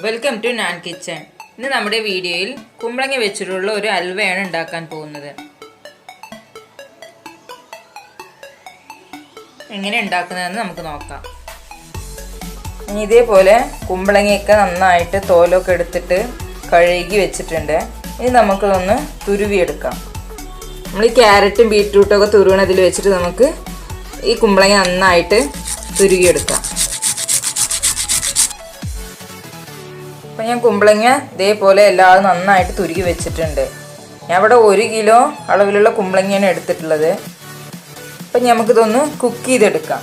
Welcome to naan kitchen. ഇന്ന് നമ്മുടെ വീഡിയോയിൽ കുമ്പളങ്ങ വെച്ചിട്ടുള്ള ഒരു ഹൽവയാണ് ഉണ്ടാക്കാൻ പോകുന്നത്. എങ്ങനെ ഉണ്ടാക്കുന്നതെന്ന് നമുക്ക് നോക്കാം. ഇനി ഇതേപോലെ കുമ്പളങ്ങയൊക്കെ നന്നായിട്ട് തോലൊക്കെ എടുത്തിട്ട് കഴുകി വെച്ചിട്ടുണ്ട്. ഇനി നമുക്കിതൊന്ന് തുരുവിയെടുക്കാം. നമ്മൾ ഈ ക്യാരറ്റും ബീറ്റ്റൂട്ടൊക്കെ തുരുവണതിൽ വെച്ചിട്ട് നമുക്ക് ഈ കുമ്പളങ്ങ നന്നായിട്ട് തുരുകിയെടുക്കാം. അപ്പം ഞാൻ കുമ്പളങ്ങ ഇതേപോലെ എല്ലാം നന്നായിട്ട് തുരുകി വെച്ചിട്ടുണ്ട്. ഞാൻ ഇവിടെ 1 കിലോ അളവിലുള്ള കുമ്പളങ്ങയാണ് എടുത്തിട്ടുള്ളത്. അപ്പം നമുക്കിതൊന്ന് കുക്ക് ചെയ്തെടുക്കാം.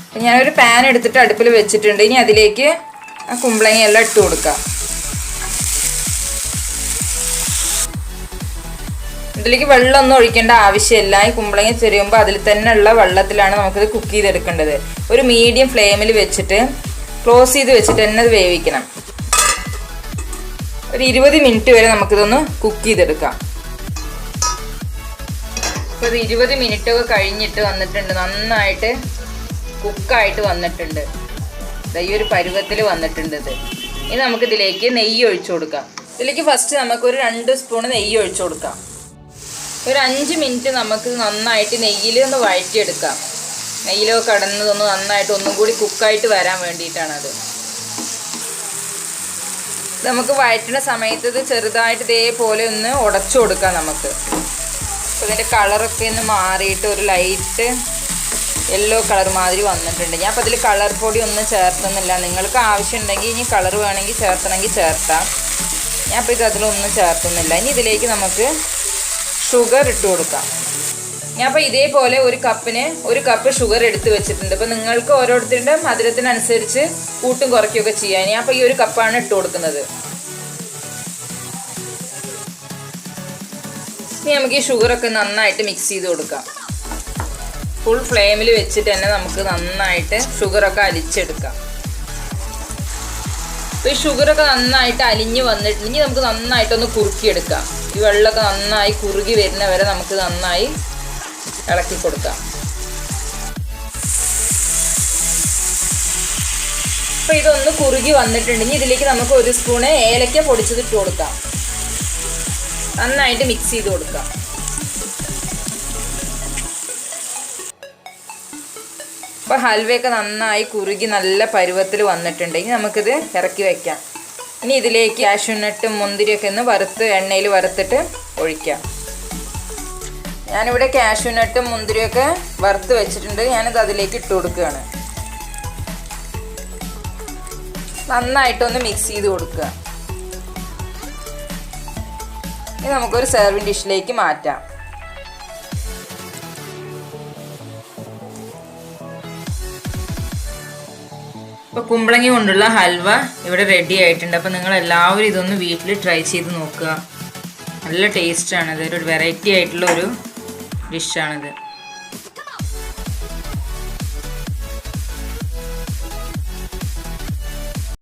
അപ്പം ഞാനൊരു പാൻ എടുത്തിട്ട് അടുപ്പിൽ വെച്ചിട്ടുണ്ട്. ഇനി അതിലേക്ക് ആ കുമ്പളങ്ങ എല്ലാം ഇട്ട് കൊടുക്കാം. ഇതിലേക്ക് വെള്ളമൊന്നും ഒഴിക്കേണ്ട ആവശ്യമില്ല. ഈ കുമ്പളങ്ങ ചെറിയുമ്പോൾ അതിൽ തന്നെ ഉള്ള വെള്ളത്തിലാണ് നമുക്കിത് കുക്ക് ചെയ്തെടുക്കേണ്ടത്. ഒരു മീഡിയം ഫ്ലെയിമിൽ വെച്ചിട്ട് ക്ലോസ് ചെയ്ത് വെച്ചിട്ട് തന്നെ അത് വേവിക്കണം. ഒരു 20 മിനിറ്റ് വരെ നമുക്കിതൊന്ന് കുക്ക് ചെയ്തെടുക്കാം. അപ്പോൾ ഇത് 20 മിനിറ്റൊക്കെ കഴിഞ്ഞിട്ട് വന്നിട്ടുണ്ട്. നന്നായിട്ട് കുക്കായിട്ട് വന്നിട്ടുണ്ട്. ഈ ഒരു പരുവത്തിൽ വന്നിട്ടുണ്ട് ഇത്. ഇനി നമുക്കിതിലേക്ക് നെയ്യ് ഒഴിച്ചു കൊടുക്കാം. ഇതിലേക്ക് ഫസ്റ്റ് നമുക്കൊരു 2 സ്പൂൺ നെയ്യ് ഒഴിച്ചു കൊടുക്കാം. ഒരു 5 മിനിറ്റ് നമുക്ക് നന്നായിട്ട് നെയ്യിൽ ഒന്ന് വഴറ്റിയെടുക്കാം. നെയ്യിലൊക്കെ കടന്നതൊന്ന് നന്നായിട്ട് ഒന്നും കൂടി കുക്കായിട്ട് വരാൻ വേണ്ടിയിട്ടാണത്. നമുക്ക് വഴറ്റുന്ന സമയത്ത് ഇത് ചെറുതായിട്ട് ഇതേപോലെ ഒന്ന് ഉടച്ചു കൊടുക്കാം നമുക്ക്. അപ്പോൾ ഇതിൻ്റെ കളറൊക്കെ ഒന്ന് മാറിയിട്ട് ഒരു ലൈറ്റ് യെല്ലോ കളർ മാതിരി വന്നിട്ടുണ്ട്. ഞാൻ അപ്പോൾ അതിൽ കളർ പൊടി ഒന്നും ചേർത്തുന്നില്ല. നിങ്ങൾക്ക് ആവശ്യമുണ്ടെങ്കിൽ ഇനി കളർ വേണമെങ്കിൽ ചേർത്തണമെങ്കിൽ ചേർത്താം. ഞാൻ അപ്പോൾ ഇത് അതിലൊന്നും ചേർത്തുന്നില്ല. ഇനി ഇതിലേക്ക് നമുക്ക് ഷുഗർ ഇട്ട് കൊടുക്കാം. ഞാൻ അപ്പോൾ ഇതേപോലെ ഒരു കപ്പിന് 1 കപ്പ് ഷുഗർ എടുത്ത് വെച്ചിട്ടുണ്ട്. അപ്പോൾ നിങ്ങൾക്ക് ഓരോരുത്തരുടെ മധുരത്തിനനുസരിച്ച് കൂട്ടും കുറയ്ക്കുകയൊക്കെ ചെയ്യാൻ. ഞാൻ അപ്പോൾ ഈ 1 കപ്പാണ് ഇട്ട് കൊടുക്കുന്നത്. ഇനി നമുക്ക് ഈ ഷുഗറൊക്കെ നന്നായിട്ട് മിക്സ് ചെയ്ത് കൊടുക്കാം. ഫുൾ ഫ്ലെയിമിൽ വെച്ചിട്ട് തന്നെ നമുക്ക് നന്നായിട്ട് ഷുഗറൊക്കെ അലിച്ചെടുക്കാം. അപ്പോൾ ഈ ഷുഗറൊക്കെ നന്നായിട്ട് അലിഞ്ഞ് വന്നിട്ട് ഇനി നമുക്ക് നന്നായിട്ടൊന്ന് കുറുക്കിയെടുക്കാം. ഈ വെള്ളമൊക്കെ നന്നായി കുറുകി വരുന്ന വരെ നമുക്ക് നന്നായി ഇളക്കി കൊടുക്കാം. അപ്പോൾ ഇതൊന്ന് കുറുകി വന്നിട്ടുണ്ട്. ഇനി ഇതിലേക്ക് നമുക്ക് 1 സ്പൂണ് ഏലക്ക പൊടിച്ചത് ഇട്ട് കൊടുക്കാം. നന്നായിട്ട് മിക്സ് ചെയ്ത് കൊടുക്കാം. അപ്പോൾ ഹൽവയൊക്കെ നന്നായി കുറുകി നല്ല പരുവത്തിൽ വന്നിട്ടുണ്ട്. ഇനി നമുക്കിത് ഇറക്കി വയ്ക്കാം. ഇനി ഇതിലേക്ക് കാഷ്യൂ നട്ടും മുന്തിരിയൊക്കെ ഒന്ന് വറുത്ത് എണ്ണയിൽ വറുത്തിട്ട് ഒഴിക്കാം. ഞാനിവിടെ കാഷ്യൂ നട്ടും മുന്തിരിയൊക്കെ വറുത്ത് വെച്ചിട്ടുണ്ട്. ഞാനിത് അതിലേക്ക് ഇട്ട് കൊടുക്കുകയാണ്. നന്നായിട്ടൊന്ന് മിക്സ് ചെയ്ത് കൊടുക്കുക. ഇനി നമുക്കൊരു സെർവിങ് ഡിഷിലേക്ക് മാറ്റാം. അപ്പോൾ കുമ്പളങ്ങ കൊണ്ടുള്ള ഹൽവ ഇവിടെ റെഡി ആയിട്ടുണ്ട്. അപ്പോൾ നിങ്ങൾ എല്ലാവരും ഇതൊന്ന് വീട്ടിൽ ട്രൈ ചെയ്ത് നോക്കുക. നല്ല ടേസ്റ്റാണിത്. ഒരു വെറൈറ്റി ആയിട്ടുള്ള ഒരു ഡിഷാണിത്.